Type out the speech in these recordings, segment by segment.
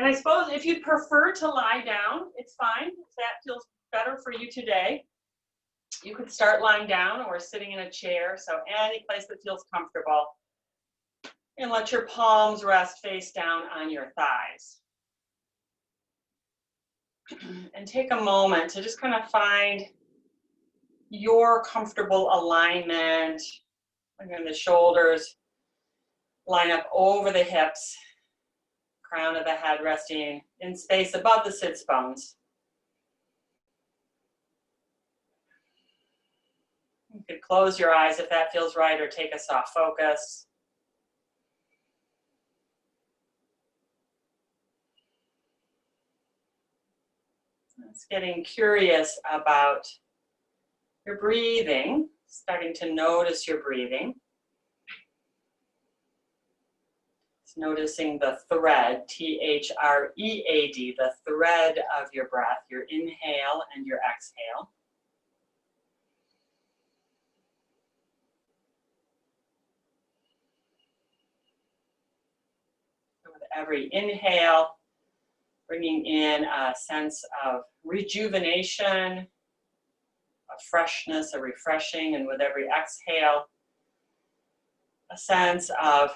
And I suppose if you prefer to lie down, it's fine. If that feels better for you today, you could start lying down or sitting in a chair. So any place that feels comfortable. And let your palms rest face down on your thighs. And take a moment to just kind of find your comfortable alignment. Again, the shoulders line up over the hips, crown of the head resting in space above the sits bones. You could close your eyes if that feels right, or take a soft focus. It's getting curious about your breathing, starting to notice your breathing. It's noticing the thread, T-H-R-E-A-D, the thread of your breath, your inhale and your exhale. So with every inhale, bringing in a sense of rejuvenation, a freshness, a refreshing, and with every exhale, a sense of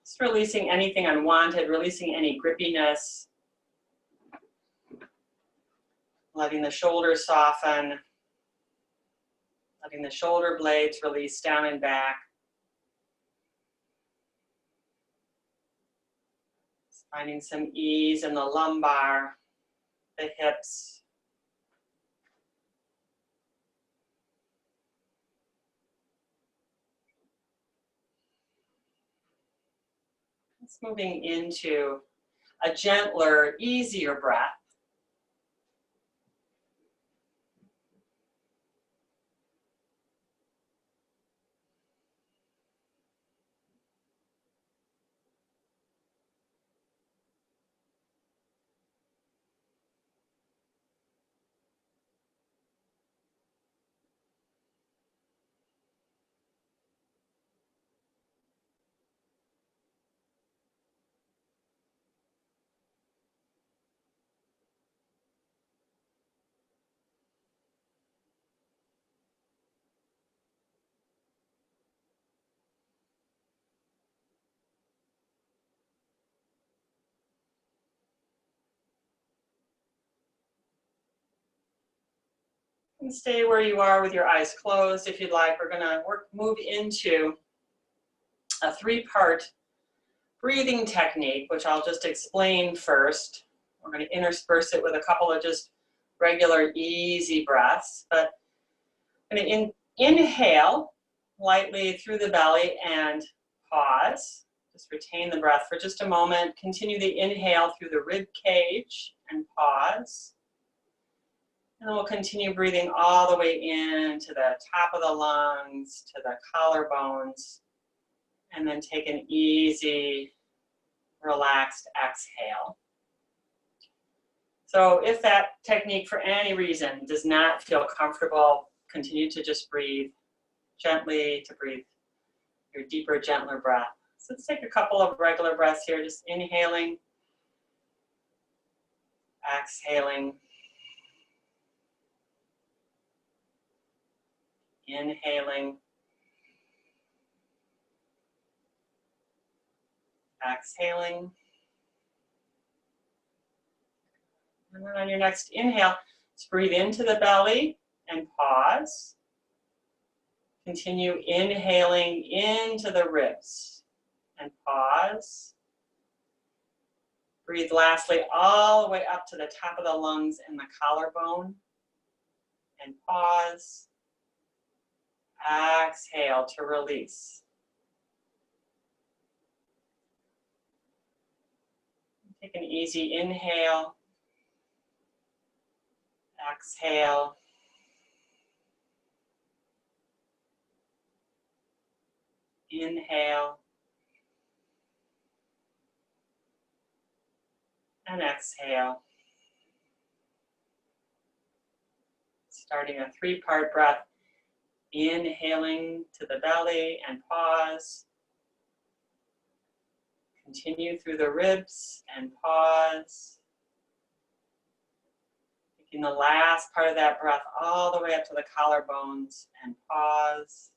just releasing anything unwanted, releasing any grippiness, letting the shoulders soften, letting the shoulder blades release down and back. Just finding some ease in the lumbar, the hips. It's moving into a gentler, easier breath. And stay where you are with your eyes closed if you'd like. We're going to move into a three-part breathing technique, which I'll just explain first. We're going to intersperse it with a couple of just regular easy breaths. But I'm going to inhale lightly through the belly and pause. Just retain the breath for just a moment. Continue the inhale through the rib cage and pause. And then we'll continue breathing all the way in to the top of the lungs, to the collarbones, and then take an easy, relaxed exhale. So if that technique for any reason does not feel comfortable, continue to just breathe gently, to breathe your deeper, gentler breath. So let's take a couple of regular breaths here, just inhaling, exhaling, inhaling, exhaling. And then on your next inhale, just breathe into the belly and pause. Continue inhaling into the ribs and pause. Breathe lastly all the way up to the top of the lungs and the collarbone and pause. Exhale to release. Take an easy inhale. Exhale. Inhale. And exhale. Starting a three-part breath. Inhaling to the belly and pause. Continue through the ribs and pause. Taking the last part of that breath all the way up to the collarbones and pause.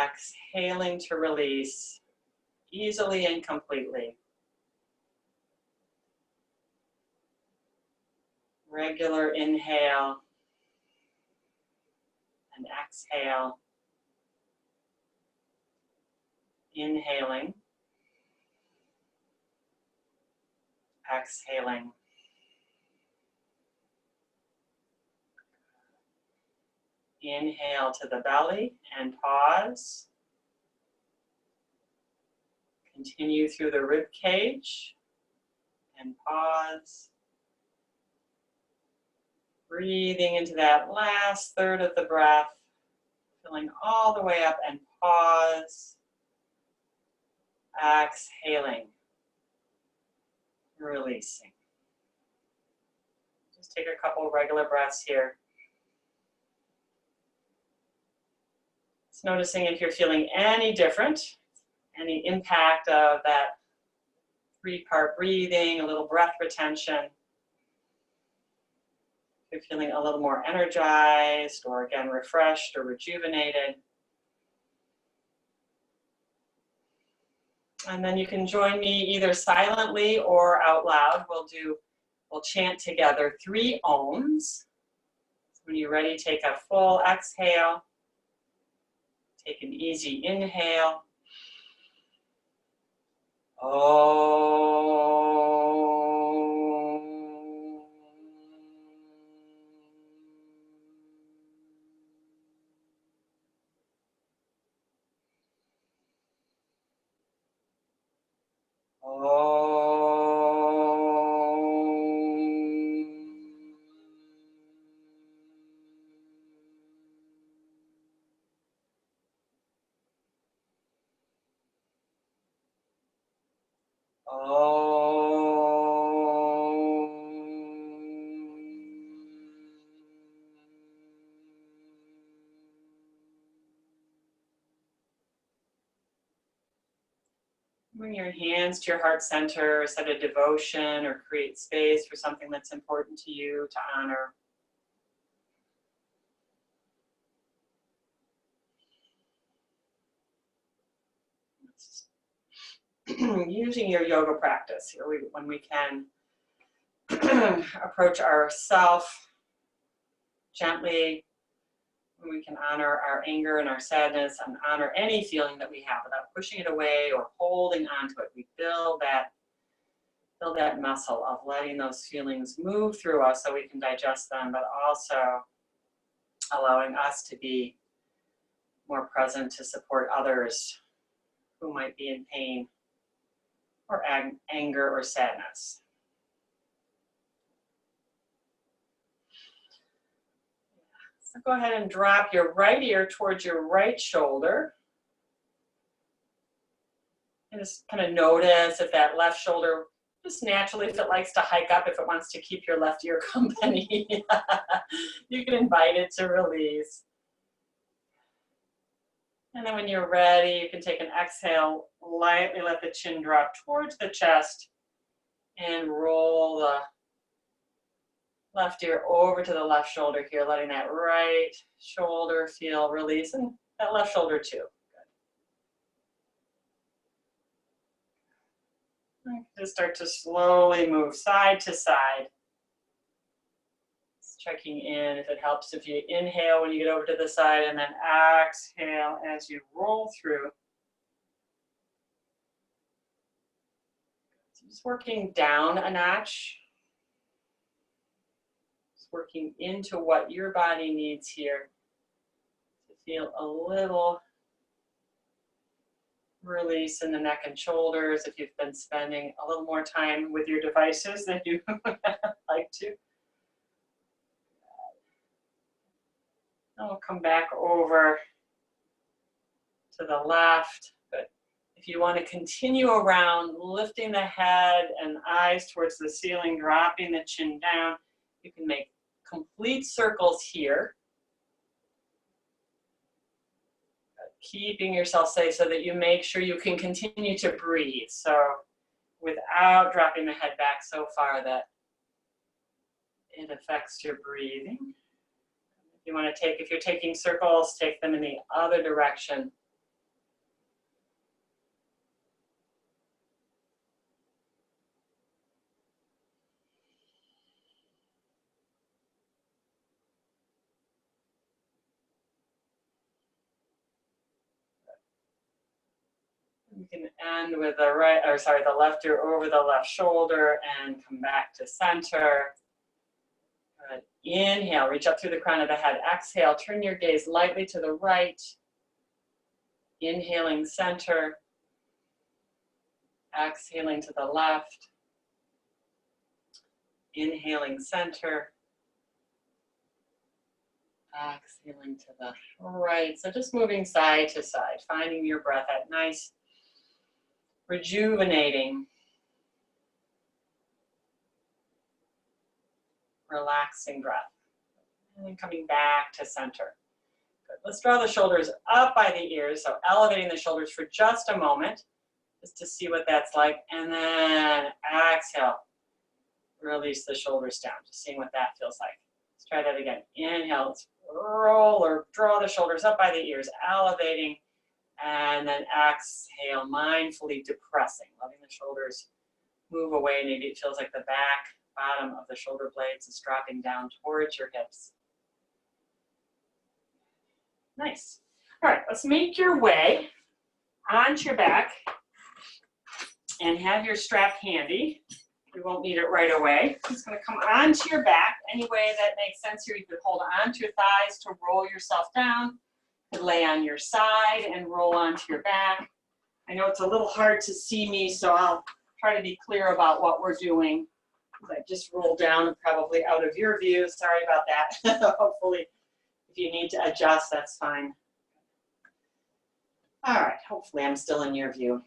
Exhaling to release easily and completely. Regular inhale and exhale. Inhaling, exhaling. Inhale to the belly and pause. Continue through the rib cage and pause. Breathing into that last third of the breath, filling all the way up and pause. Exhaling, releasing. Just take a couple regular breaths here. Just noticing if you're feeling any different, any impact of that 3-part breathing, a little breath retention. If you're feeling a little more energized or again refreshed or rejuvenated. And then you can join me either silently or out loud. We'll chant together 3 ohms. So when you're ready, take a full exhale. Take an easy inhale. Bring your hands to your heart center, set a devotion, or create space for something that's important to you to honor. Using your yoga practice here, when we can approach ourself gently, when we can honor our anger and our sadness and honor any feeling that we have without pushing it away or holding on to it. We build that muscle of letting those feelings move through us so we can digest them, but also allowing us to be more present to support others who might be in pain or anger or sadness. So go ahead and drop your right ear towards your right shoulder. And just kind of notice if that left shoulder, just naturally, if it likes to hike up, if it wants to keep your left ear company, you can invite it to release. And then when you're ready, you can take an exhale, lightly let the chin drop towards the chest and roll the left ear over to the left shoulder here, letting that right shoulder feel release, and that left shoulder too. Good. Just start to slowly move side to side. Just checking in if it helps if you inhale when you get over to the side and then exhale as you roll through. So just working down a notch. Working into what your body needs here to feel a little release in the neck and shoulders if you've been spending a little more time with your devices than you like to. And we'll come back over to the left. Good. If you want to continue around, lifting the head and eyes towards the ceiling, dropping the chin down, you can make complete circles here. Good. Keeping yourself safe so that you make sure you can continue to breathe. So without dropping the head back so far that it affects your breathing. You want to take, if you're taking circles, take them in the other direction. You can end with the right, or sorry, the left ear over the left shoulder and come back to center. Good. Inhale, reach up through the crown of the head. Exhale, turn your gaze lightly to the right. Inhaling center. Exhaling to the left. Inhaling center. Exhaling to the right. So just moving side to side, finding your breath at nice, rejuvenating, relaxing breath. And then coming back to center. Good. Let's draw the shoulders up by the ears. So elevating the shoulders for just a moment, just to see what that's like. And then exhale. Release the shoulders down, just seeing what that feels like. Let's try that again. Inhale, let's roll or draw the shoulders up by the ears, elevating. And then exhale, mindfully depressing, letting the shoulders move away. Maybe it feels like the back, bottom of the shoulder blades is dropping down towards your hips. Nice. All right, let's make your way onto your back and have your strap handy. You won't need it right away. It's going to come onto your back any way that makes sense here. You could hold onto your thighs to roll yourself down. You could lay on your side and roll onto your back. I know it's a little hard to see me, so I'll try to be clear about what we're doing. I just rolled down and probably out of your view. Sorry about that. Hopefully, if you need to adjust, that's fine. All right, hopefully I'm still in your view.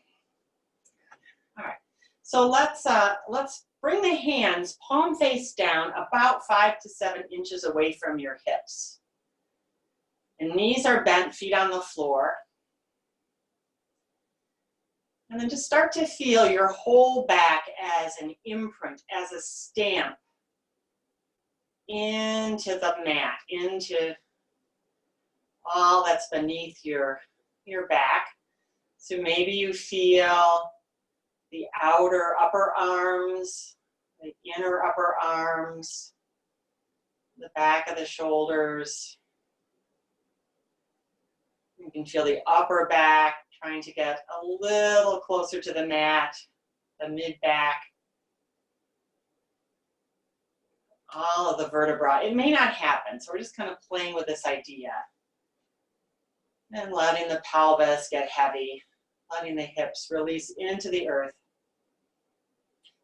All right, so let's bring the hands palm face down about 5 to 7 inches away from your hips. And knees are bent, feet on the floor. And then just start to feel your whole back as an imprint, as a stamp into the mat, into all that's beneath your back. So maybe you feel the outer upper arms, the inner upper arms, the back of the shoulders. You can feel the upper back trying to get a little closer to the mat, the mid-back, all of the vertebrae. It may not happen, so we're just kind of playing with this idea. And letting the pelvis get heavy, letting the hips release into the earth.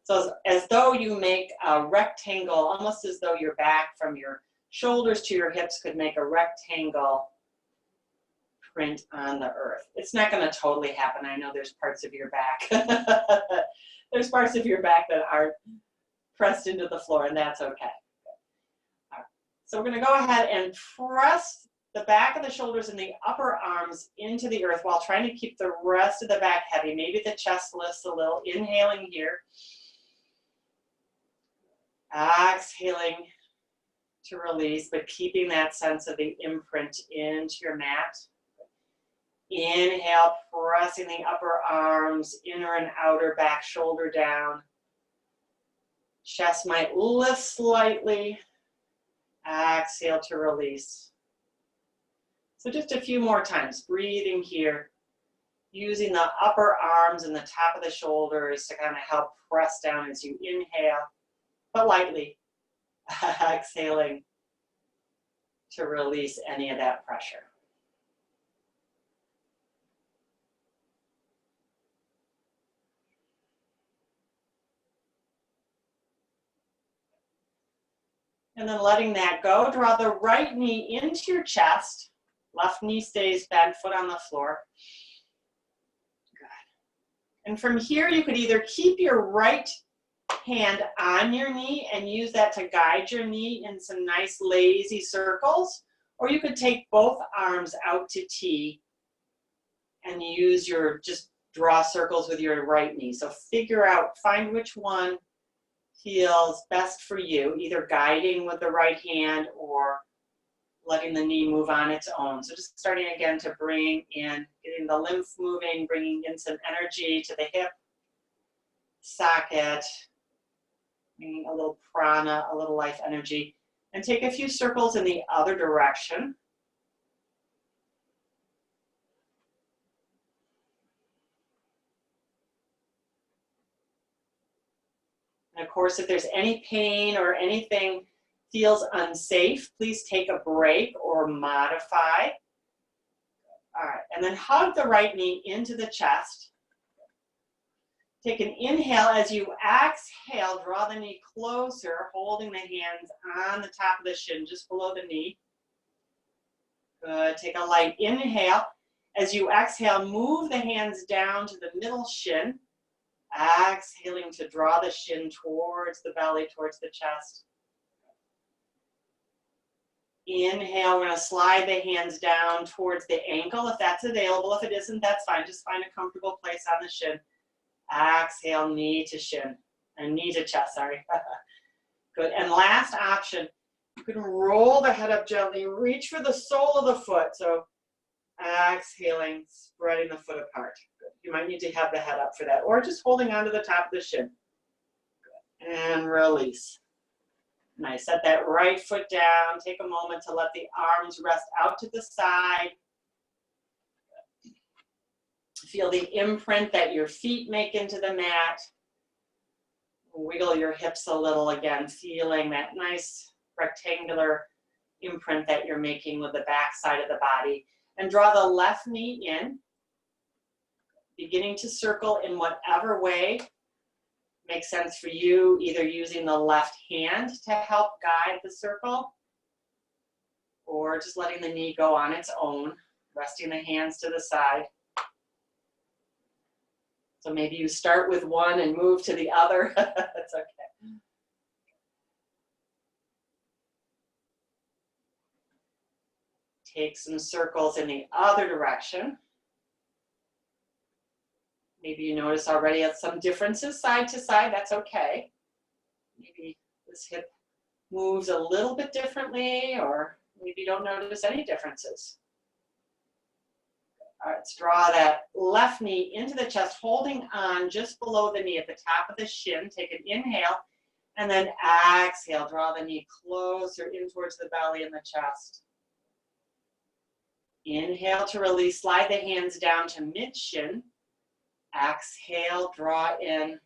So as though you make a rectangle, almost as though your back from your shoulders to your hips could make a rectangle print on the earth. It's not going to totally happen. I know there's parts of your back. There's parts of your back that aren't pressed into the floor, and that's okay. All right. So we're going to go ahead and press the back of the shoulders and the upper arms into the earth while trying to keep the rest of the back heavy. Maybe the chest lifts a little. Inhaling here. Exhaling to release, but keeping that sense of the imprint into your mat. Inhale, pressing the upper arms, inner and outer back shoulder down. Chest might lift slightly. Exhale to release. So just a few more times, breathing here, using the upper arms and the top of the shoulders to kind of help press down as you inhale, but lightly. Exhaling to release any of that pressure. And then letting that go, draw the right knee into your chest. Left knee stays bent, foot on the floor. Good. And from here, you could either keep your right hand on your knee and use that to guide your knee in some nice lazy circles, or you could take both arms out to T and just draw circles with your right knee. So figure out, find which one feels best for you, either guiding with the right hand or letting the knee move on its own. So just starting again to bring in, getting the lymph moving, bringing in some energy to the hip socket, bringing a little prana, a little life energy, and take a few circles in the other direction. And of course, if there's any pain or anything feels unsafe, please take a break or modify. All right, and then hug the right knee into the chest. Take an inhale. As you exhale, draw the knee closer, holding the hands on the top of the shin, just below the knee. Good. Take a light inhale. As you exhale, move the hands down to the middle shin. Exhaling to draw the shin towards the belly, towards the chest. Inhale, we're going to slide the hands down towards the ankle if that's available. If it isn't, that's fine. Just find a comfortable place on the shin. Exhale, knee to shin, and knee to chest, sorry. Good. And last option, you can roll the head up gently, reach for the sole of the foot. So exhaling, spreading the foot apart. Good. You might need to have the head up for that, or just holding onto the top of the shin. Good. And release. Nice. Set that right foot down. Take a moment to let the arms rest out to the side. Feel the imprint that your feet make into the mat. Wiggle your hips a little again, feeling that nice rectangular imprint that you're making with the back side of the body. And draw the left knee in, beginning to circle in whatever way makes sense for you, either using the left hand to help guide the circle, or just letting the knee go on its own, resting the hands to the side. So maybe you start with one and move to the other. That's okay. Take some circles in the other direction. Maybe you notice already some differences side to side. That's okay. Maybe this hip moves a little bit differently, or maybe you don't notice any differences. All right, let's draw that left knee into the chest, holding on just below the knee at the top of the shin. Take an inhale, and then exhale. Draw the knee closer in towards the belly and the chest. Inhale to release. Slide the hands down to mid-shin. Exhale, draw in.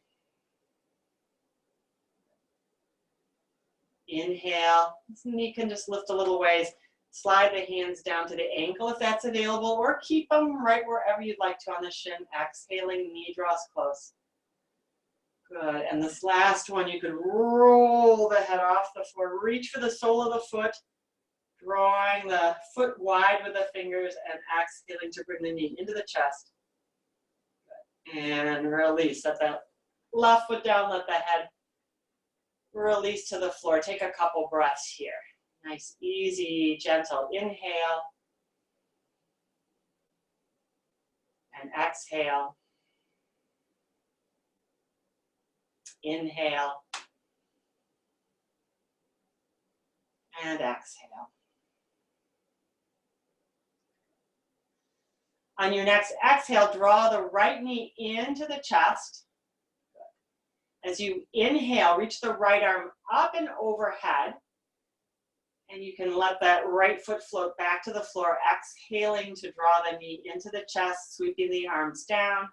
Inhale. This knee can just lift a little ways. Slide the hands down to the ankle if that's available, or keep them right wherever you'd like to on the shin. Exhaling, knee draws close. Good. And this last one, you could roll the head off the floor. Reach for the sole of the foot, drawing the foot wide with the fingers, and exhaling to bring the knee into the chest. Good. And release. Set that left foot down, let the head release to the floor. Take a couple breaths here. Nice, easy, gentle inhale. And exhale. Inhale. And exhale. On your next exhale, draw the right knee into the chest. As you inhale, reach the right arm up and overhead. And you can let that right foot float back to the floor, exhaling to draw the knee into the chest, sweeping the arms down.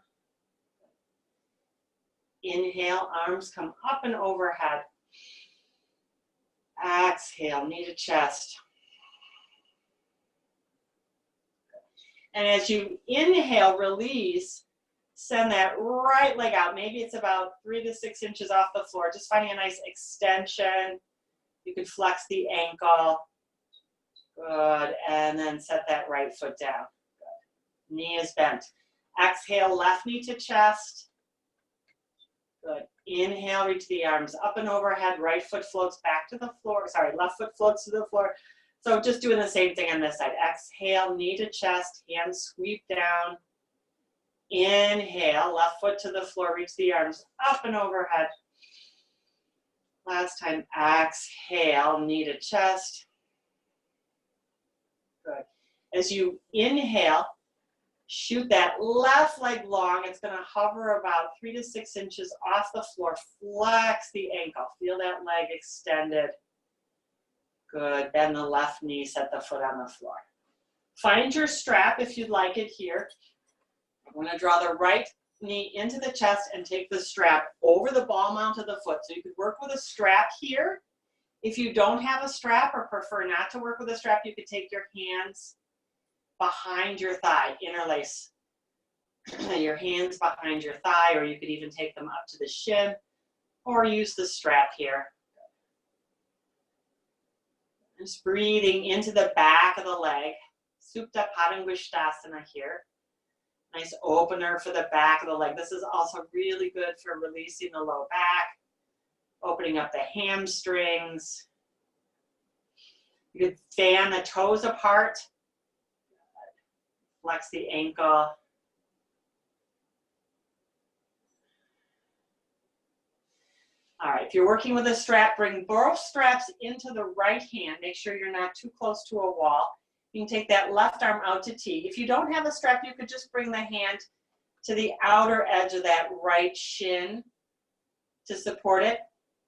Inhale, arms come up and overhead. Exhale, knee to chest. And as you inhale, release, send that right leg out. Maybe it's about 3 to 6 inches off the floor, just finding a nice extension. You could flex the ankle. Good. And then set that right foot down. Good. Knee is bent. Exhale, left knee to chest. Good. Inhale, reach the arms up and overhead. Right foot floats back to the floor. Sorry, left foot floats to the floor. So just doing the same thing on this side. Exhale, knee to chest, hands sweep down. Inhale, left foot to the floor, reach the arms up and overhead. Last time, exhale, knee to chest. Good. As you inhale, shoot that left leg long. It's going to hover about 3 to 6 inches off the floor. Flex the ankle. Feel that leg extended. Good. Bend the left knee. Set the foot on the floor. Find your strap if you'd like it here. I'm going to draw the right knee into the chest and take the strap over the ball mount of the foot. So you could work with a strap here. If you don't have a strap or prefer not to work with a strap, you could take your hands behind your thigh, interlace your hands behind your thigh, or you could even take them up to the shin, or use the strap here. Just breathing into the back of the leg, Supta Padangusthasana here. Nice opener for the back of the leg. This is also really good for releasing the low back, opening up the hamstrings. You could fan the toes apart. Flex the ankle. All right, if you're working with a strap, bring both straps into the right hand. Make sure you're not too close to a wall. You can take that left arm out to T. If you don't have a strap, you could just bring the hand to the outer edge of that right shin to support it.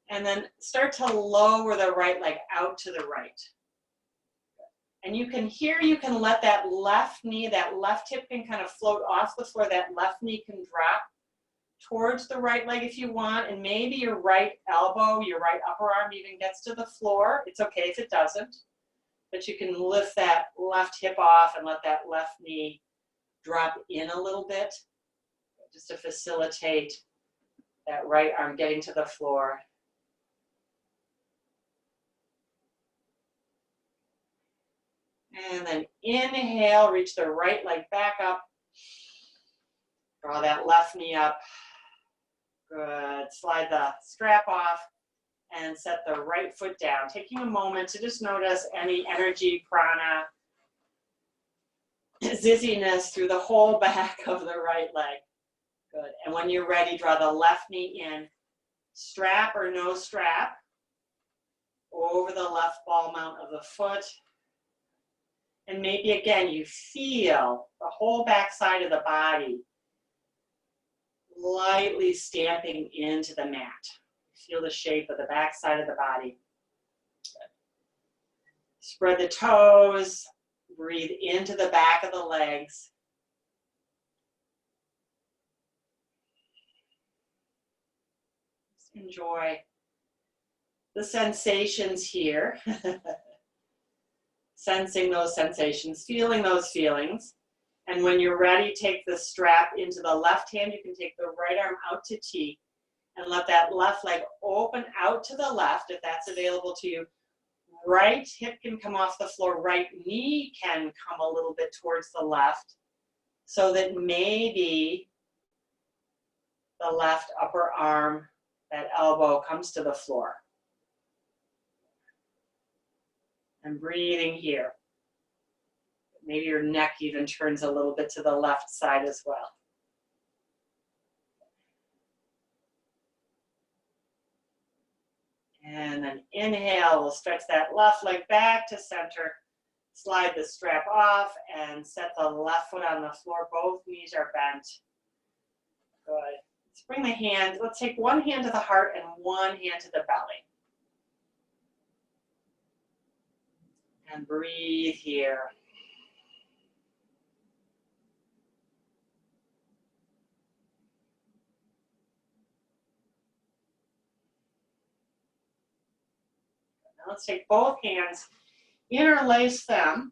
And then start to lower the right leg out to the right. And you can let that left knee, that left hip can kind of float off the floor. That left knee can drop towards the right leg if you want. And maybe your right elbow, your right upper arm even gets to the floor. It's okay if it doesn't. But you can lift that left hip off and let that left knee drop in a little bit, just to facilitate that right arm getting to the floor. And then inhale, reach the right leg back up. Draw that left knee up. Good. Slide the strap off and set the right foot down. Taking a moment to just notice any energy, prana, zizziness through the whole back of the right leg. Good. And when you're ready, draw the left knee in. Strap or no strap over the left ball mount of the foot. And maybe again, you feel the whole back side of the body lightly stamping into the mat. Feel the shape of the back side of the body. Spread the toes, breathe into the back of the legs. Just enjoy the sensations here. Sensing those sensations, feeling those feelings. And when you're ready, take the strap into the left hand. You can take the right arm out to T and let that left leg open out to the left if that's available to you. Right hip can come off the floor. Right knee can come a little bit towards the left so that maybe the left upper arm, that elbow comes to the floor. And breathing here. Maybe your neck even turns a little bit to the left side as well. And then inhale, we'll stretch that left leg back to center. Slide the strap off and set the left foot on the floor. Both knees are bent. Good. Let's bring the hand, let's take one hand to the heart and one hand to the belly. And breathe here. Now let's take both hands, interlace them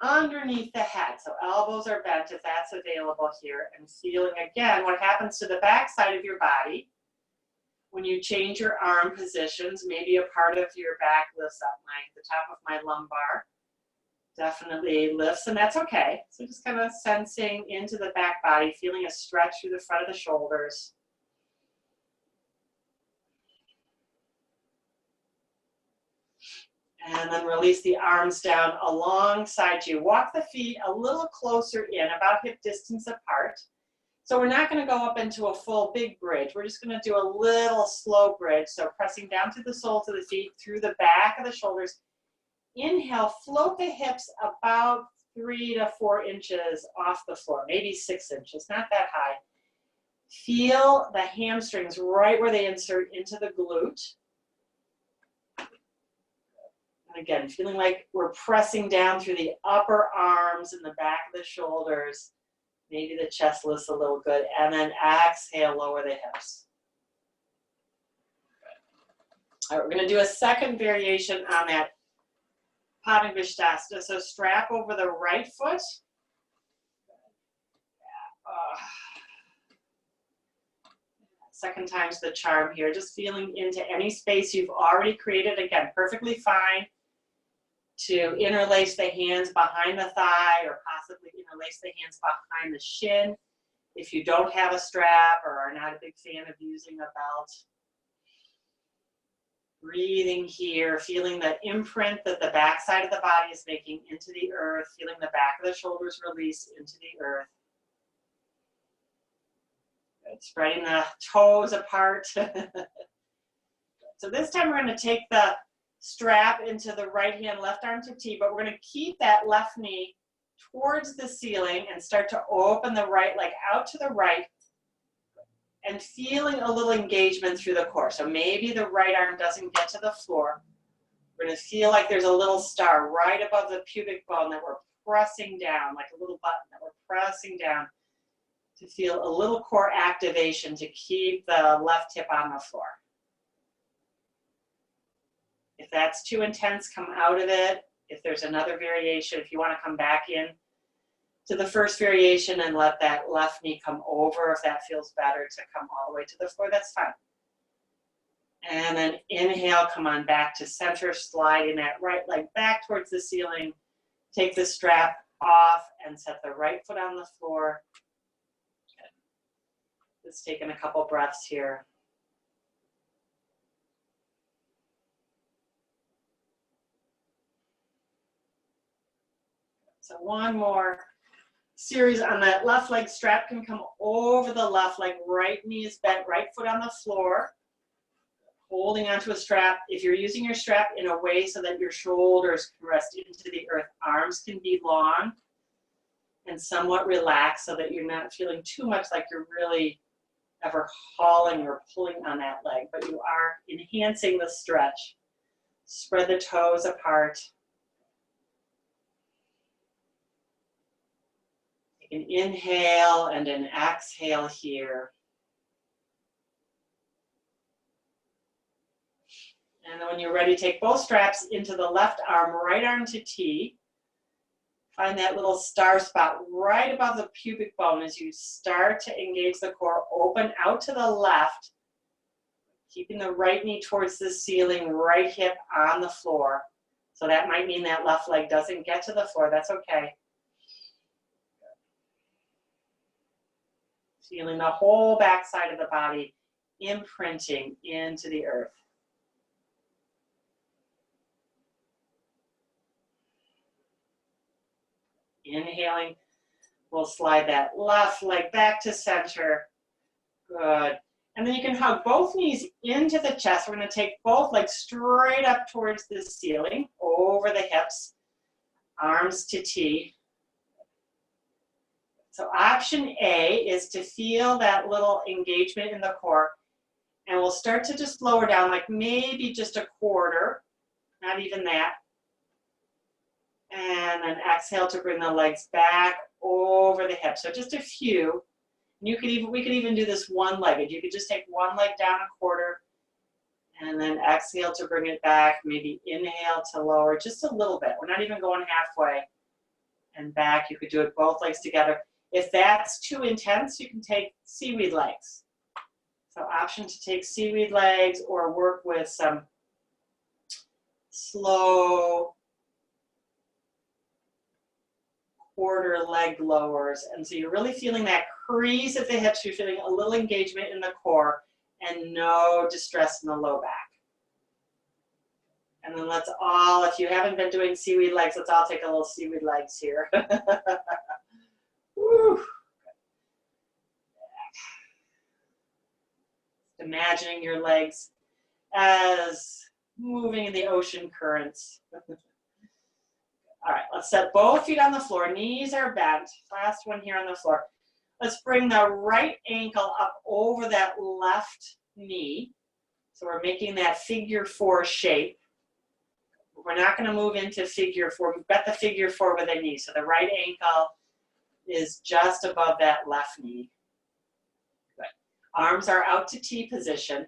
underneath the head. So elbows are bent if that's available here. And feeling again what happens to the back side of your body when you change your arm positions. Maybe a part of your back lifts up. The top of my lumbar definitely lifts, and that's okay. So just kind of sensing into the back body, feeling a stretch through the front of the shoulders. And then release the arms down alongside you. Walk the feet a little closer in, about hip distance apart. So we're not going to go up into a full big bridge. We're just going to do a little slow bridge. So pressing down through the soles of the feet, through the back of the shoulders. Inhale, float the hips about 3 to 4 inches off the floor, maybe 6 inches, not that high. Feel the hamstrings right where they insert into the glute. And again, feeling like we're pressing down through the upper arms and the back of the shoulders. Maybe the chest lifts a little good. And then exhale, lower the hips. All right, we're going to do a second variation on that Padangusthasana. So strap over the right foot. Second time's the charm here. Just feeling into any space you've already created. Again, perfectly fine to interlace the hands behind the thigh or possibly interlace the hands behind the shin. If you don't have a strap or are not a big fan of using a belt. Breathing here, feeling that imprint that the back side of the body is making into the earth, feeling the back of the shoulders release into the earth. Good. Spreading the toes apart. So this time we're going to take the strap into the right hand, left arm to T, but we're going to keep that left knee towards the ceiling and start to open the right leg out to the right and feeling a little engagement through the core. So maybe the right arm doesn't get to the floor. We're going to feel like there's a little star right above the pubic bone that we're pressing down, like a little button that we're pressing down to feel a little core activation to keep the left hip on the floor. If that's too intense, come out of it. If there's another variation, if you want to come back in to the first variation and let that left knee come over, if that feels better to come all the way to the floor, that's fine. And then inhale, come on back to center, sliding that right leg back towards the ceiling. Take the strap off and set the right foot on the floor. Okay. Just taking a couple breaths here. So one more series on that left leg. Strap can come over the left leg. Right knee is bent, right foot on the floor. Holding onto a strap. If you're using your strap in a way so that your shoulders can rest into the earth, arms can be long and somewhat relaxed so that you're not feeling too much like you're really ever hauling or pulling on that leg, but you are enhancing the stretch. Spread the toes apart. An inhale and an exhale here. And then when you're ready, take both straps into the left arm, right arm to T. Find that little star spot right above the pubic bone as you start to engage the core. Open out to the left, keeping the right knee towards the ceiling, right hip on the floor. So that might mean that left leg doesn't get to the floor. That's okay. Feeling the whole back side of the body imprinting into the earth. Inhaling, we'll slide that left leg back to center. Good. And then you can hug both knees into the chest. We're going to take both legs straight up towards the ceiling, over the hips, arms to T. So option A is to feel that little engagement in the core, and we'll start to just lower down, like maybe just a quarter, not even that. And then exhale to bring the legs back over the hips. So just a few. We could even do this one-legged. You could just take one leg down a quarter, and then exhale to bring it back. Maybe inhale to lower just a little bit. We're not even going halfway. And back. You could do it both legs together. If that's too intense, you can take seaweed legs. So option to take seaweed legs or work with some slow quarter leg lowers. And so you're really feeling that crease at the hips. You're feeling a little engagement in the core and no distress in the low back. And then let's all, if you haven't been doing seaweed legs, let's all take a little seaweed legs here. Woo. Imagining your legs as moving in the ocean currents. All right, let's set both feet on the floor. Knees are bent. Last one here on the floor. Let's bring the right ankle up over that left knee. So we're making that figure 4 shape. We're not going to move into figure 4. We've got the figure 4 with a knee. So the right ankle is just above that left knee. Good. Arms are out to T position.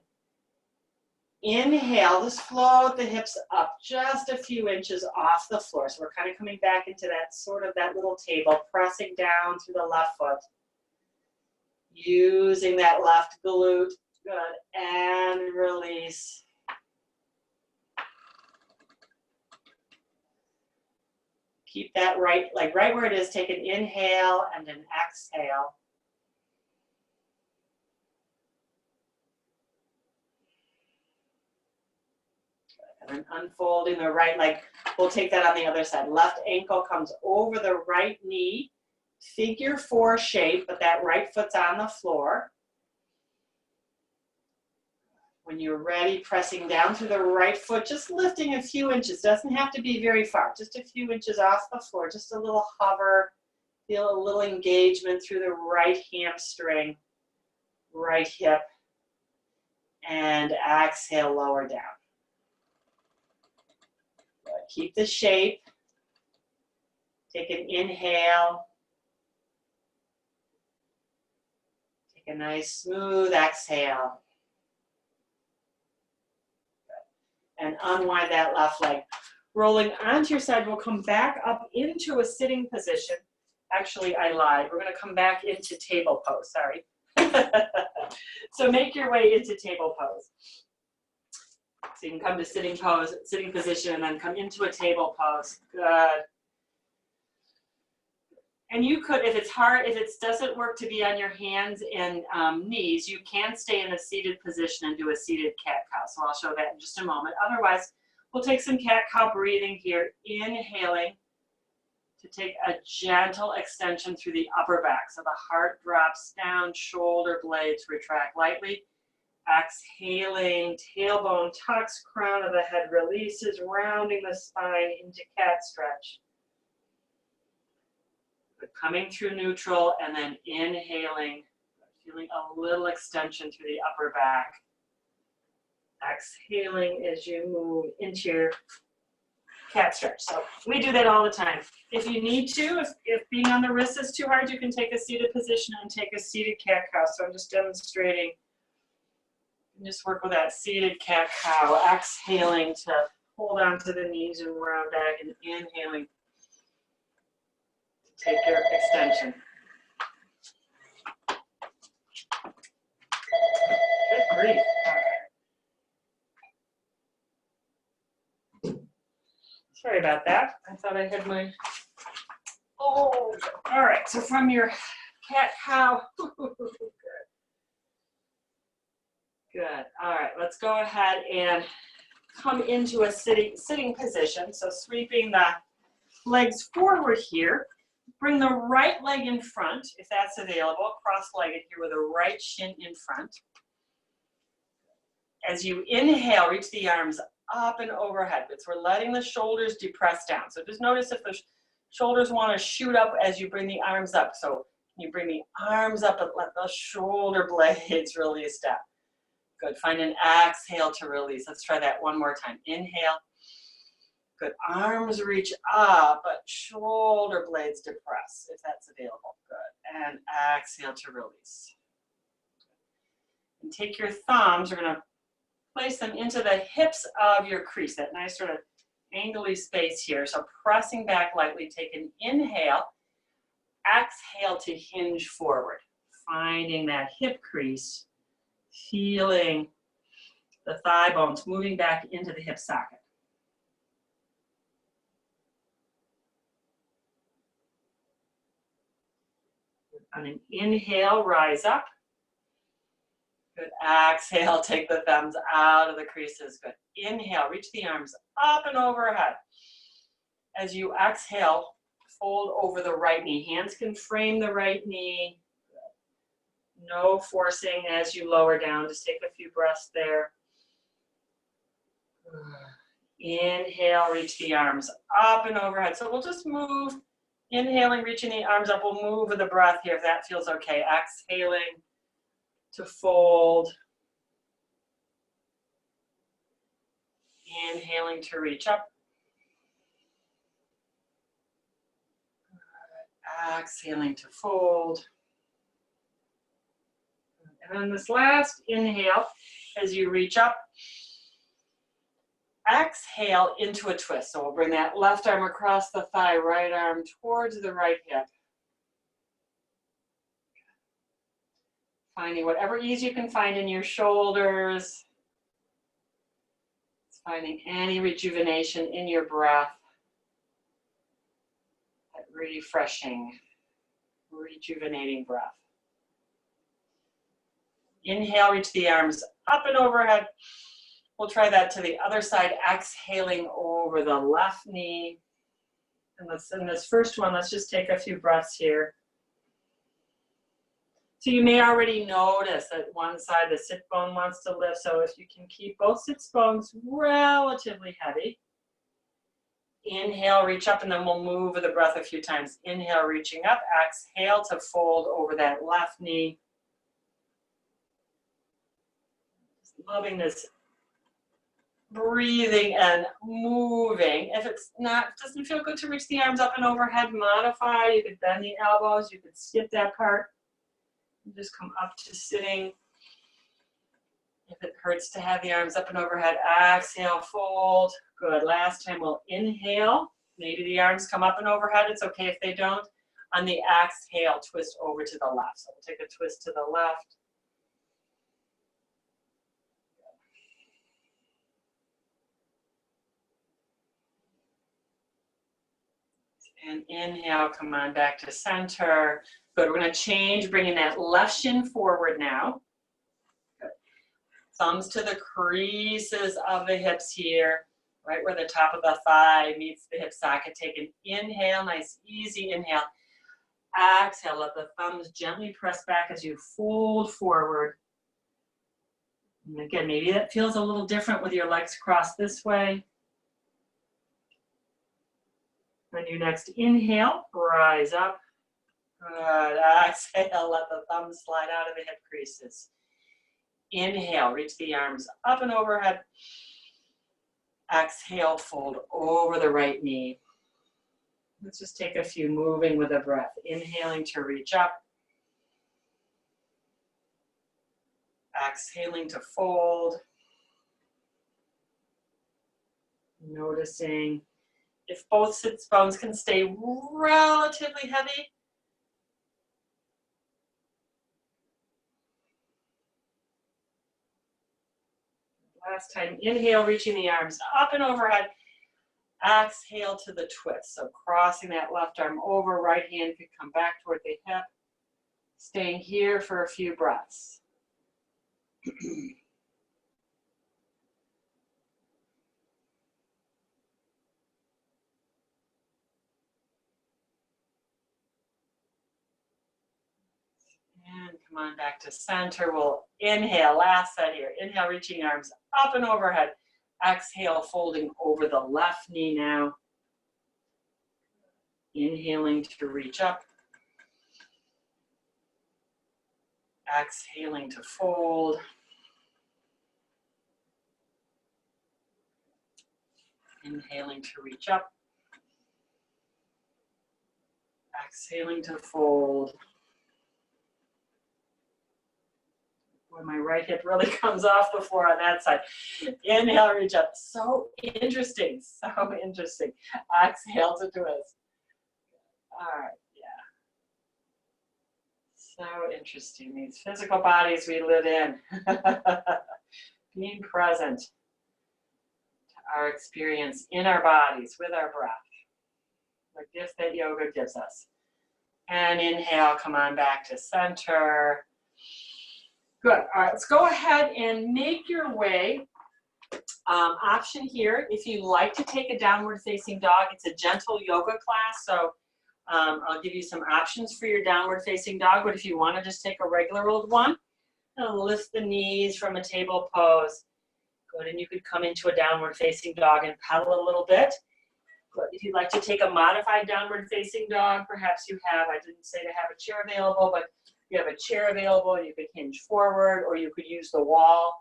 Inhale, just float the hips up just a few inches off the floor. So we're kind of coming back into that sort of that little table, pressing down through the left foot. Using that left glute. Good. And release. Keep that right, like right where it is. Take an inhale and an exhale. And then unfolding the right leg. We'll take that on the other side. Left ankle comes over the right knee. Figure 4 shape, but that right foot's on the floor. When you're ready, pressing down through the right foot, just lifting a few inches. Doesn't have to be very far, just a few inches off the floor, just a little hover. Feel a little engagement through the right hamstring, right hip, and exhale, lower down. Keep the shape. Take an inhale. Take a nice smooth exhale. And unwind that left leg. Rolling onto your side, we'll come back up into a sitting position. Actually, I lied. We're going to come back into table pose, sorry. So make your way into table pose. So you can come to sitting pose, sitting position, and then come into a table pose. Good. And you could, if it's hard, if it doesn't work to be on your hands and knees, you can stay in a seated position and do a seated cat-cow. So I'll show that in just a moment. Otherwise, we'll take some cat-cow breathing here, inhaling to take a gentle extension through the upper back. So the heart drops down, shoulder blades retract lightly. Exhaling, tailbone tucks, crown of the head releases, rounding the spine into cat stretch. Coming through neutral and then inhaling, feeling a little extension through the upper back. Exhaling as you move into your cat stretch. So we do that all the time. If you need to, if being on the wrist is too hard, you can take a seated position and take a seated cat cow. So I'm just demonstrating. Just work with that seated cat cow. Exhaling to hold on to the knees and round back, and inhaling. Take your extension. Good grief. Sorry about that. I thought I had my, oh, all right. So from your cat-cow, good. All right, let's go ahead and come into a sitting position. So sweeping the legs forward here. Bring the right leg in front, if that's available, cross-legged here with the right shin in front. As you inhale, reach the arms up and overhead. So we're letting the shoulders depress down. So just notice if the shoulders want to shoot up as you bring the arms up. So you bring the arms up and let the shoulder blades release down. Good. Find an exhale to release. Let's try that one more time. Inhale. Good. Arms reach up, but shoulder blades depress, if that's available. Good. And exhale to release. And take your thumbs, we're going to place them into the hips of your crease, that nice sort of angly space here. So pressing back lightly, take an inhale. Exhale to hinge forward. Finding that hip crease. Feeling the thigh bones moving back into the hip socket. On an inhale, rise up. Good. Exhale, take the thumbs out of the creases. Good. Inhale, reach the arms up and overhead. As you exhale, fold over the right knee. Hands can frame the right knee. Good. No forcing as you lower down. Just take a few breaths there. Inhale, reach the arms up and overhead. So we'll just move, inhaling, reaching the arms up. We'll move with the breath here if that feels okay. Exhaling to fold. Inhaling to reach up. Exhaling to fold. And then this last inhale, as you reach up, exhale into a twist. So we'll bring that left arm across the thigh, right arm towards the right hip. Finding whatever ease you can find in your shoulders. Finding any rejuvenation in your breath. That refreshing, rejuvenating breath. Inhale, reach the arms up and overhead. We'll try that to the other side, exhaling over the left knee. And in this first one, let's just take a few breaths here. So you may already notice that one side, the sit bone wants to lift. So if you can keep both sit bones relatively heavy. Inhale, reach up, and then we'll move with the breath a few times. Inhale, reaching up. Exhale to fold over that left knee. Just loving this breathing and moving. If it's not, doesn't feel good to reach the arms up and overhead, modify. You could bend the elbows. You could skip that part. Just come up to sitting. If it hurts to have the arms up and overhead, exhale, fold. Good. Last time we'll inhale. Maybe the arms come up and overhead. It's okay if they don't. On the exhale, twist over to the left. So we'll take a twist to the left. And inhale, come on back to center. Good, we're gonna change, bringing that left shin forward now. Good. Thumbs to the creases of the hips here, right where the top of the thigh meets the hip socket. Take an inhale, nice easy inhale. Exhale, let the thumbs gently press back as you fold forward. And again, maybe that feels a little different with your legs crossed this way. On your next inhale, rise up. Good. Exhale, let the thumbs slide out of the hip creases. Inhale, reach the arms up and overhead. Exhale, fold over the right knee. Let's just take a few moving with the breath. Inhaling to reach up. Exhaling to fold. Noticing if both sits bones can stay relatively heavy. Last time, inhale, reaching the arms up and overhead. Exhale to the twist. So crossing that left arm over, right hand could come back toward the hip. Staying here for a few breaths. And come on back to center. We'll inhale, last set here. Inhale, reaching arms up and overhead. Exhale, folding over the left knee now. Inhaling to reach up. Exhaling to fold. Inhaling to reach up. Exhaling to fold. Boy, my right hip really comes off the floor on that side. Inhale, reach up. So interesting, so interesting. Exhale to twist. All right, yeah. So interesting, these physical bodies we live in. Being present to our experience in our bodies with our breath. The gift that yoga gives us. And inhale, come on back to center. Good. All right, let's go ahead and make your way. Option here, if you like to take a downward facing dog, it's a gentle yoga class. So I'll give you some options for your downward facing dog, but if you want to just take a regular old one, and lift the knees from a table pose. Good, and you could come into a downward facing dog and pedal a little bit. Good. If you'd like to take a modified downward facing dog, perhaps you have, I didn't say to have a chair available, but you have a chair available, you could hinge forward, or you could use the wall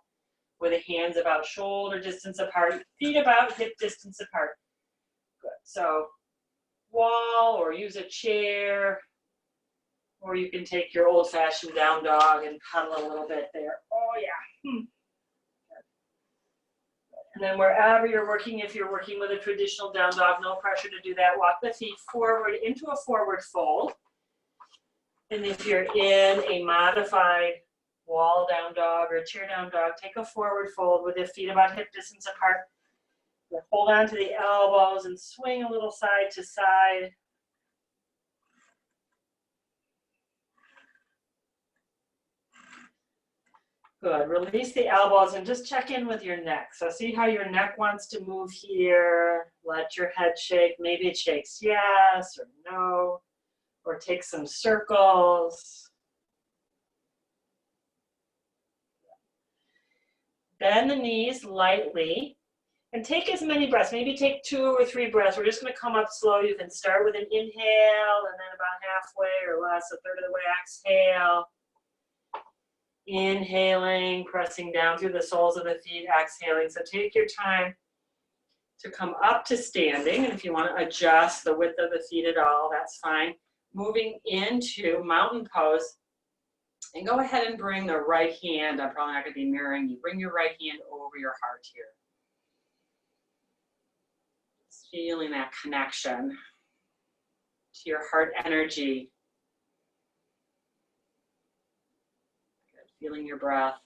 with the hands about shoulder distance apart, feet about hip distance apart. Good, so wall, or use a chair, or you can take your old-fashioned down dog and pedal a little bit there. Oh yeah. And then wherever you're working, if you're working with a traditional down dog, no pressure to do that. Walk the feet forward into a forward fold. And if you're in a modified wall down dog or chair down dog, take a forward fold with the feet about hip distance apart. Hold on to the elbows and swing a little side to side. Good, release the elbows and just check in with your neck. So see how your neck wants to move here. Let your head shake. Maybe it shakes yes or no, or take some circles. Bend the knees lightly and take as many breaths. Maybe take 2 or 3 breaths. We're just gonna come up slow. You can start with an inhale and then about halfway or less, a third of the way, exhale. Inhaling, pressing down through the soles of the feet, exhaling. So take your time to come up to standing. And if you want to adjust the width of the feet at all, that's fine. Moving into mountain pose. And go ahead and bring the right hand. I'm probably not going to be mirroring you. Bring your right hand over your heart here. Just feeling that connection to your heart energy. Feeling your breath.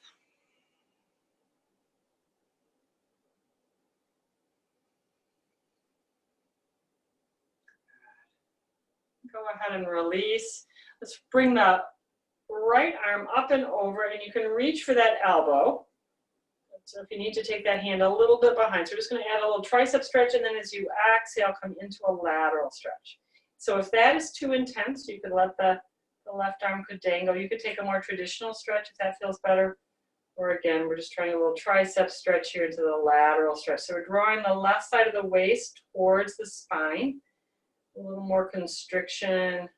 Go ahead and release. Let's bring the right arm up and over, and you can reach for that elbow. So if you need to take that hand a little bit behind, so we're just going to add a little tricep stretch, and then as you exhale, come into a lateral stretch. So if that is too intense, you could let the left arm could dangle. You could take a more traditional stretch if that feels better. Or again, we're just trying a little tricep stretch here into the lateral stretch. So we're drawing the left side of the waist towards the spine. A little more constriction.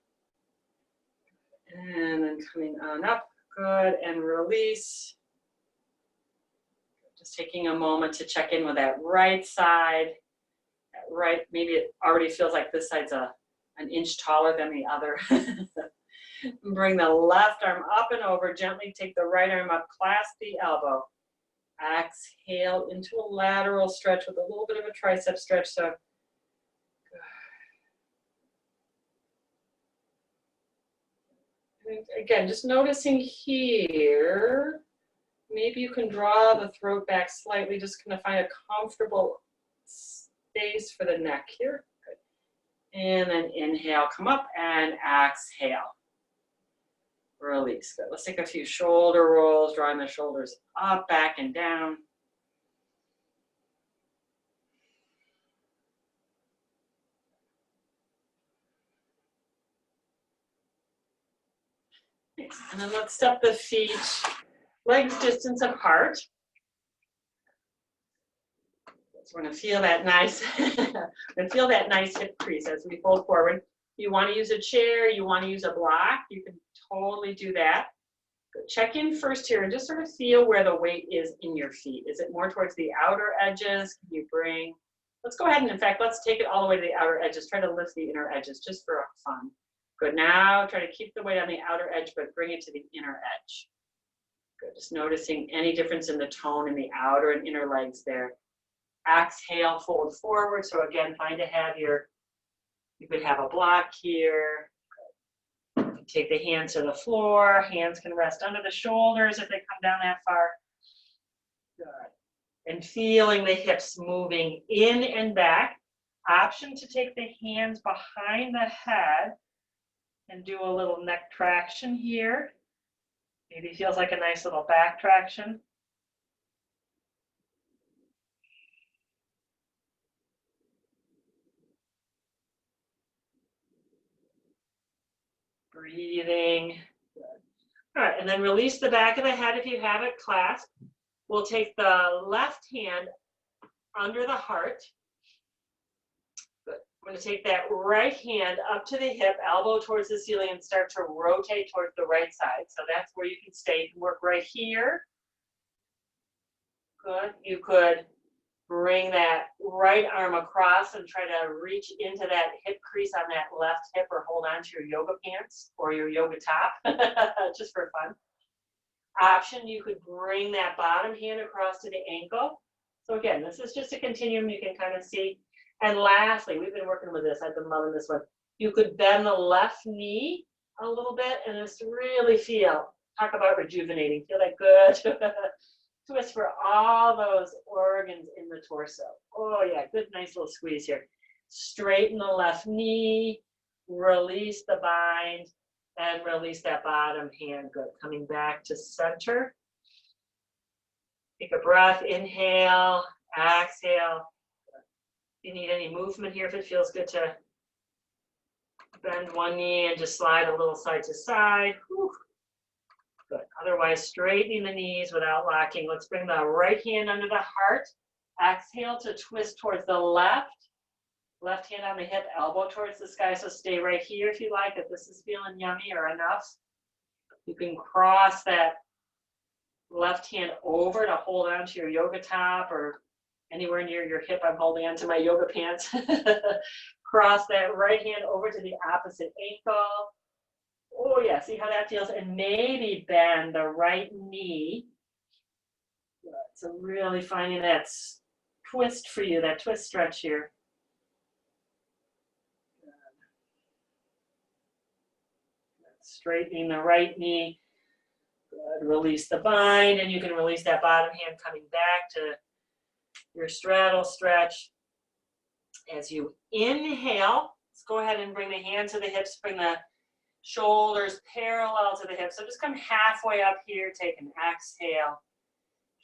And then coming on up. Good. And release. Just taking a moment to check in with that right side. That right, maybe it already feels like this side's an inch taller than the other. Bring the left arm up and over. Gently take the right arm up. Clasp the elbow. Exhale into a lateral stretch with a little bit of a tricep stretch. So again, just noticing here. Maybe you can draw the throat back slightly. Just gonna find a comfortable space for the neck here. Good. And then inhale, come up and exhale. Release. Good. Let's take a few shoulder rolls, drawing the shoulders up, back, and down. Nice. And then let's step the feet legs distance apart. So we're going to feel that nice, hip crease as we fold forward. You want to use a chair, you want to use a block, you can totally do that. Check in first here and just sort of feel where the weight is in your feet. Is it more towards the outer edges? Can you bring, let's go ahead and in fact, let's take it all the way to the outer edges. Try to lift the inner edges just for fun. Good, now try to keep the weight on the outer edge, but bring it to the inner edge. Good, just noticing any difference in the tone in the outer and inner legs there. Exhale, fold forward. So again, find a have your, you could have a block here. Take the hands to the floor. Hands can rest under the shoulders if they come down that far. Good. And feeling the hips moving in and back. Option to take the hands behind the head and do a little neck traction here. Maybe feels like a nice little back traction. Breathing. Good. All right, and then release the back of the head if you have it clasped. We'll take the left hand under the heart. Good. I'm going to take that right hand up to the hip, elbow towards the ceiling, and start to rotate towards the right side. So that's where you can stay. You can work right here. Good. You could bring that right arm across and try to reach into that hip crease on that left hip, or hold on to your yoga pants or your yoga top, just for fun. Option, you could bring that bottom hand across to the ankle. So again, this is just a continuum you can kind of see. And lastly, we've been working with this. I've been loving this one. You could bend the left knee a little bit and just really feel, talk about rejuvenating, feel that good twist for all those organs in the torso. Oh yeah, good, nice little squeeze here. Straighten the left knee, release the bind, and release that bottom hand. Good. Coming back to center. Take a breath, inhale, exhale. If you need any movement here, if it feels good to bend one knee and just slide a little side to side. Whew. Good. Otherwise, straightening the knees without locking. Let's bring the right hand under the heart. Exhale to twist towards the left. Left hand on the hip, elbow towards the sky. So stay right here if you like. If this is feeling yummy or enough, you can cross that left hand over to hold on to your yoga top, or anywhere near your hip. I'm holding on to my yoga pants. Cross that right hand over to the opposite ankle. Oh yeah, see how that feels? And maybe bend the right knee. Good. So really finding that twist for you, that twist stretch here. Good. Straightening the right knee. Good. Release the bind, and you can release that bottom hand coming back to your straddle stretch. As you inhale, let's go ahead and bring the hand to the hips, bring the shoulders parallel to the hips. So just come halfway up here, take an exhale.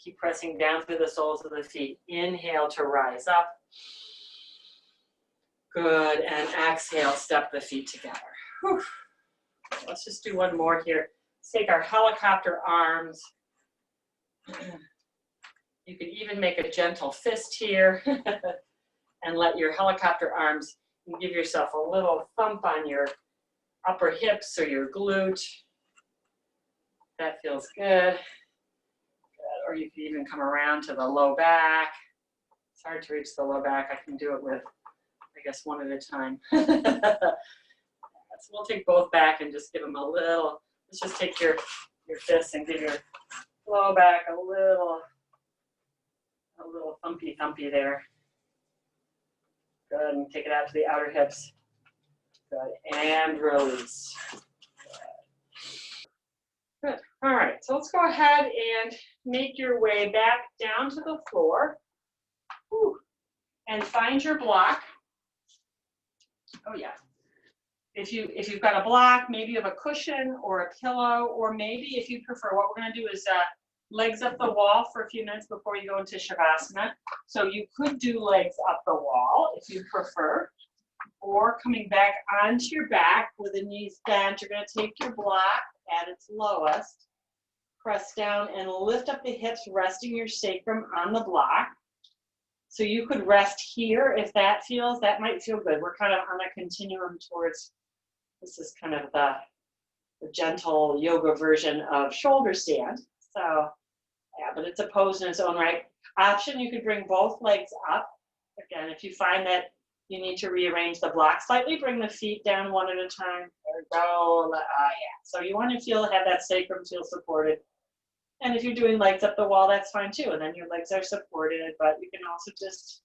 Keep pressing down through the soles of the feet. Inhale to rise up. Good, and exhale, step the feet together. Whew. Let's just do one more here. Let's take our helicopter arms. You can even make a gentle fist here and let your helicopter arms, and give yourself a little thump on your upper hips or your glute. That feels good. Or you can even come around to the low back. It's hard to reach the low back. I can do it with, I guess, one at a time. So we'll take both back and just give them a little, let's just take your fists and give your low back a little thumpy there. Good, and take it out to the outer hips. Good, and release. Good. All right, so let's go ahead and make your way back down to the floor. Whew. And find your block. Oh yeah. If you've got a block, maybe you have a cushion or a pillow, or maybe if you prefer, what we're going to do is legs up the wall for a few minutes before you go into Shavasana. So you could do legs up the wall if you prefer, or coming back onto your back with the knees bent. You're going to take your block at its lowest, press down and lift up the hips, resting your sacrum on the block. So you could rest here if that might feel good. We're kind of on a continuum towards, this is kind of the gentle yoga version of shoulder stand. So yeah, but it's a pose in its own right. Option, you could bring both legs up. Again, if you find that you need to rearrange the block slightly, bring the feet down one at a time. There we go. Yeah. So you want to have that sacrum feel supported. And if you're doing legs up the wall, that's fine too. And then your legs are supported, but you can also just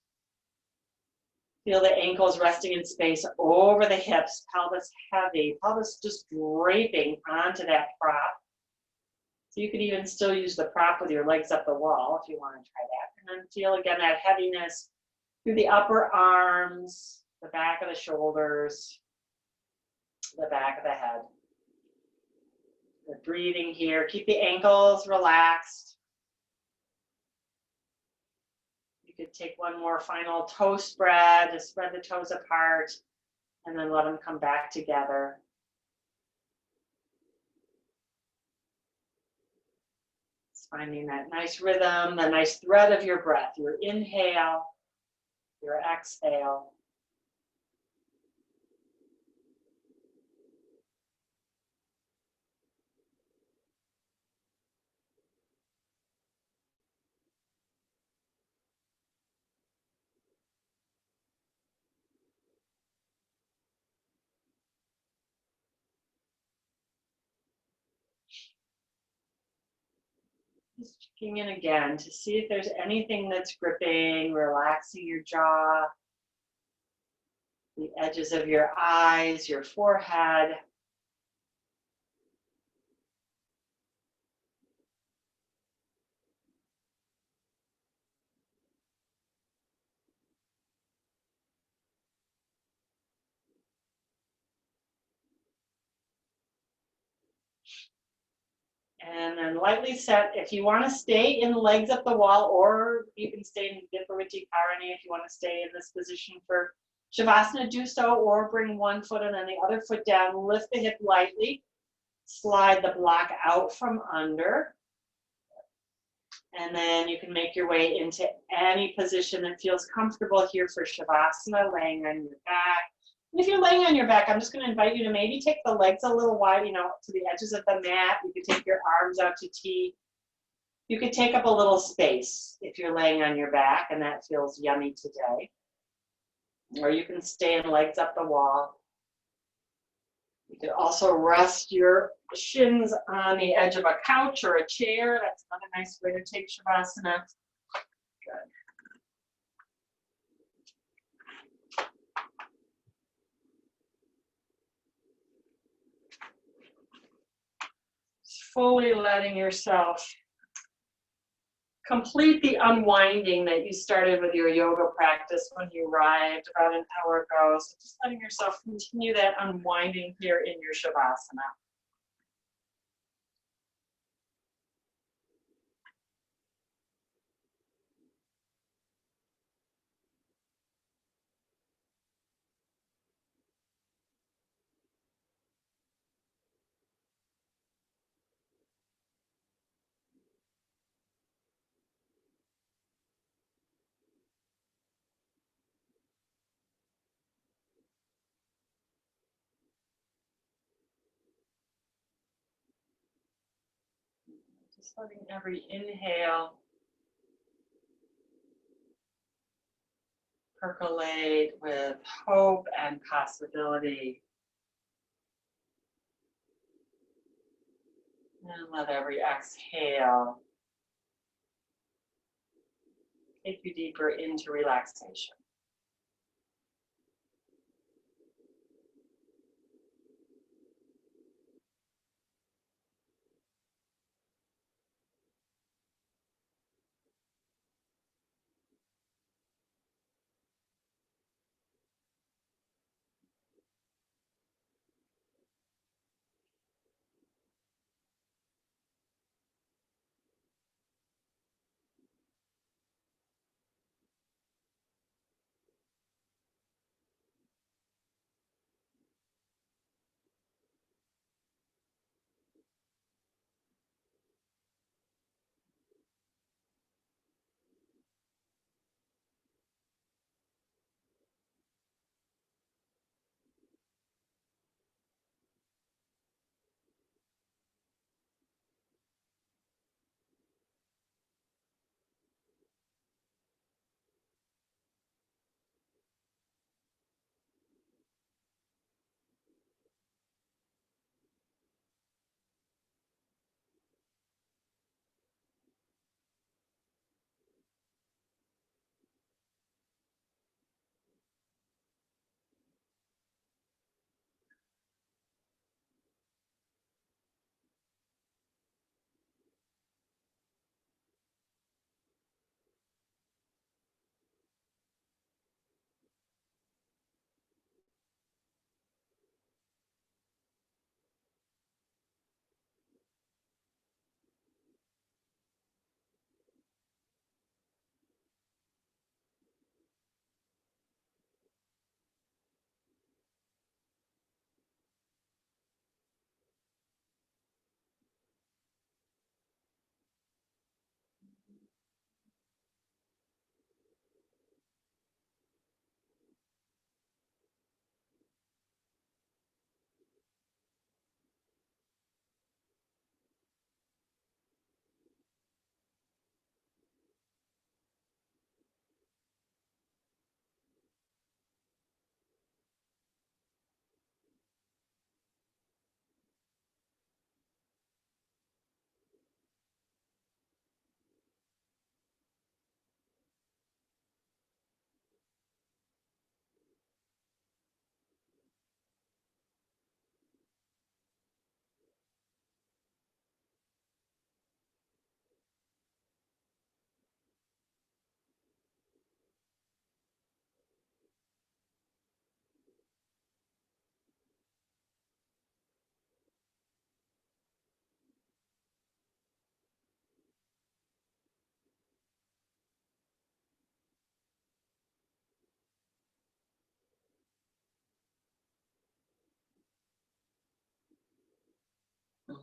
feel the ankles resting in space over the hips, pelvis heavy, pelvis just draping onto that prop. So you could even still use the prop with your legs up the wall if you want to try that. And then feel again that heaviness through the upper arms, the back of the shoulders, the back of the head. Good breathing here. Keep the ankles relaxed. You could take one more final toe spread to spread the toes apart and then let them come back together. Finding that nice rhythm, the nice thread of your breath, your inhale, your exhale. Just checking in again to see if there's anything that's gripping, relaxing your jaw, the edges of your eyes, your forehead. And then lightly set, if you want to stay in legs up the wall, or you can stay in Vipariti Karani if you want to stay in this position for Shavasana, do so, or bring one foot and then the other foot down, lift the hip lightly, slide the block out from under, and then you can make your way into any position that feels comfortable here for Shavasana, laying on your back. And if you're laying on your back, I'm just going to invite you to maybe take the legs a little wide, to the edges of the mat. You could take your arms out to T. You could take up a little space if you're laying on your back, and that feels yummy today. Or you can stay in legs up the wall. You could also rest your shins on the edge of a couch or a chair. That's another nice way to take Shavasana. Good. Fully letting yourself complete the unwinding that you started with your yoga practice when you arrived about an hour ago. So just letting yourself continue that unwinding here in your Shavasana. Just letting every inhale percolate with hope and possibility. And let every exhale take you deeper into relaxation.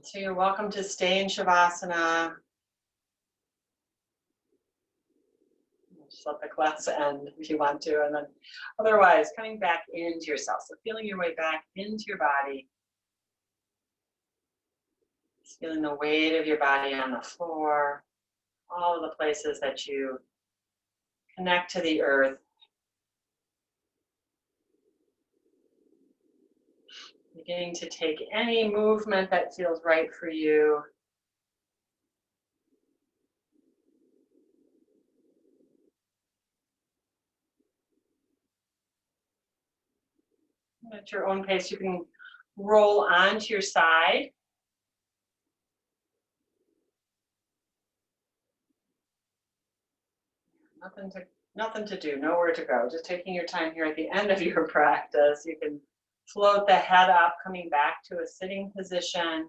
So you're welcome to stay in Shavasana. Just let the class end if you want to, and then otherwise coming back into yourself. So feeling your way back into your body. Just feeling the weight of your body on the floor, all of the places that you connect to the earth. Beginning to take any movement that feels right for you. At your own pace, you can roll onto your side. Nothing to do, nowhere to go. Just taking your time here at the end of your practice. You can float the head up, coming back to a sitting position.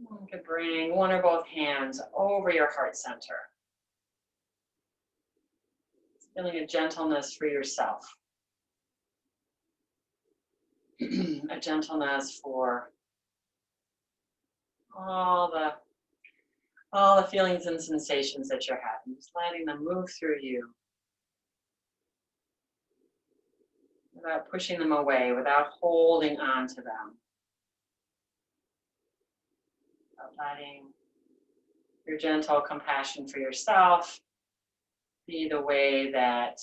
You can bring one or both hands over your heart center. Feeling a gentleness for yourself. A gentleness for all the feelings and sensations that you're having. Just letting them move through you. Without pushing them away, without holding on to them. Letting your gentle compassion for yourself be the way that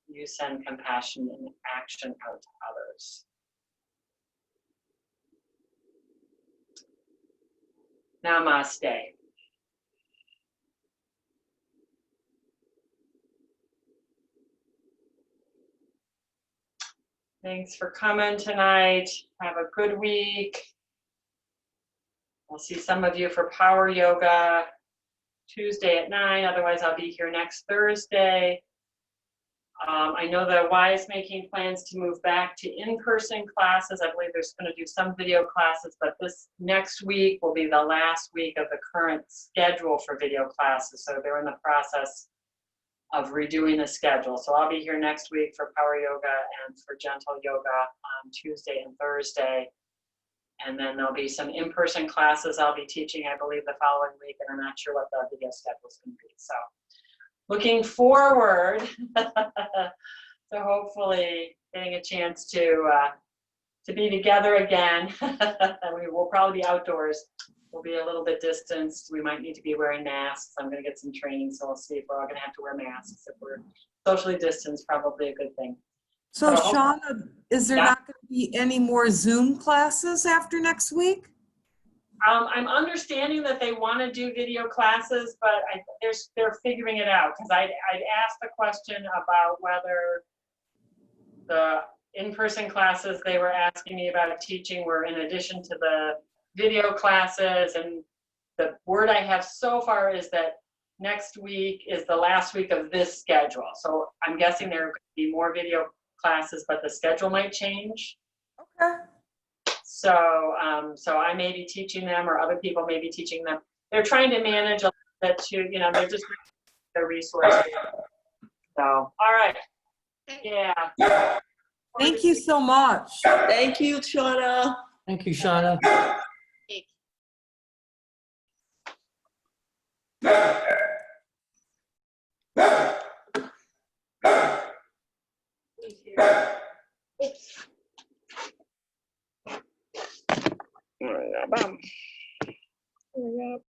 you send compassion and action out to others. Namaste. Thanks for coming tonight. Have a good week. I'll see some of you for power yoga Tuesday at 9. Otherwise, I'll be here next Thursday. I know that Y is making plans to move back to in-person classes. I believe there's going to do some video classes, but this next week will be the last week of the current schedule for video classes. So they're in the process of redoing the schedule. So I'll be here next week for power yoga and for gentle yoga on Tuesday and Thursday. And then there'll be some in-person classes I'll be teaching, I believe, the following week, and I'm not sure what the video schedule is going to be. So looking forward to hopefully getting a chance to be together again. We will probably be outdoors. We'll be a little bit distanced. We might need to be wearing masks. I'm going to get some training, so we'll see if we're all going to have to wear masks. If we're socially distanced, probably a good thing. So Shauna, is there not going to be any more Zoom classes after next week? I'm understanding that they want to do video classes, but they're figuring it out, because I'd asked the question about whether the in-person classes they were asking me about teaching were in addition to the video classes, and the word I have so far is that next week is the last week of this schedule. So I'm guessing there are going to be more video classes, but the schedule might change. Okay. So, so I may be teaching them, or other people may be teaching them. They're trying to manage a little bit too, you know, they're just the resources. So, all right. Yeah. Thank you so much. Thank you, Shauna. Thank you, Shauna. Oops.